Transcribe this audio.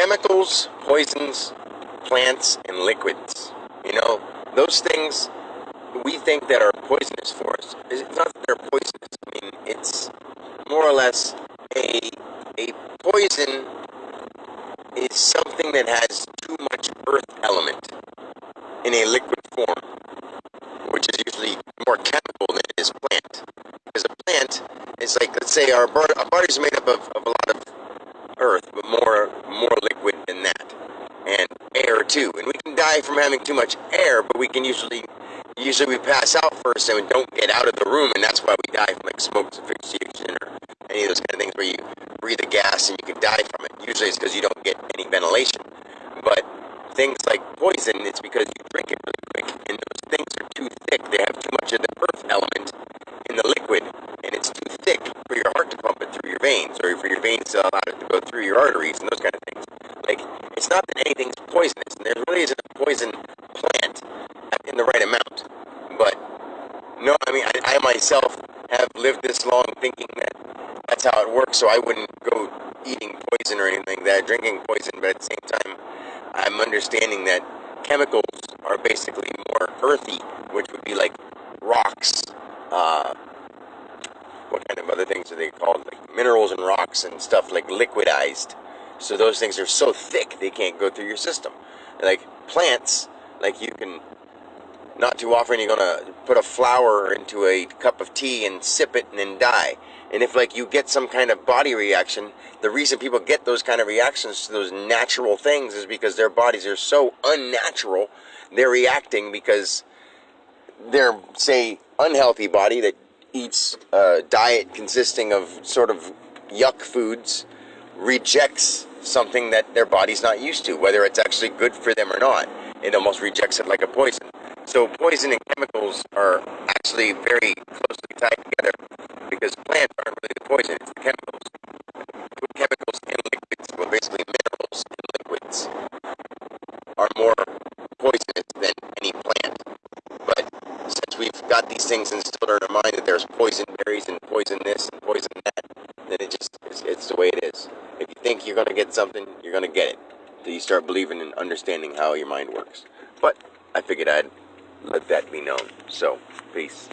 chemicals, poisons, plants, and liquids. You know, those things we think that are poisonous for us. It's not that they're poisonous. I mean, it's more or less a poison is something that has too much earth element in a liquid form, which is usually more chemical than it is plant. Because a plant is like, let's say our body's made up of a lot of earth, but more liquid than that, and air too. And we can die from having too much air, but we can usually we pass out first and we don't get out of the room, and that's why we die from like smoke asphyxiation or any of those kind of things where you breathe a gas and you can die from it. Usually it's because you don't get any ventilation. But things like poison, it's because you drink it really quick, and those things are too thick. They have too much of the earth element in the liquid, and it's too thick for your heart to pump it through your veins, or for your veins to allow it to go through your arteries and those kind of things. Like, it's not that anything's poisonous, and there really isn't a poison plant in the right amount. But no, I mean, I myself have lived this long thinking that that's how it works, so I wouldn't go eating poison or anything like that, drinking poison, but at the same time, I'm understanding that chemicals are basically more earthy, which would be like rocks, what kind of other things are they called? Like minerals and rocks and stuff, like liquidized. So those things are so thick they can't go through your system. Like plants, like you can, not too often you're gonna put a flower into a cup of tea and sip it and then die. And if like you get some kind of body reaction, the reason people get those kind of reactions to those natural things is because their bodies are so unnatural. They're reacting because their, say, unhealthy body that eats a diet consisting of sort of yuck foods rejects something that their body's not used to, whether it's actually good for them or not. It almost rejects it like a poison. So poison and chemicals are actually very closely tied together, because plants aren't really the poison, it's the chemicals. Chemicals and liquids, well, basically minerals and liquids, are more poisonous than any plant. But since we've got these things instilled in our mind that there's poison berries and poison this and poison that, then it's the way it is. If you think you're going to get something, you're going to get it. Till you start believing and understanding how your mind works. But I figured I'd let that be known. So, peace.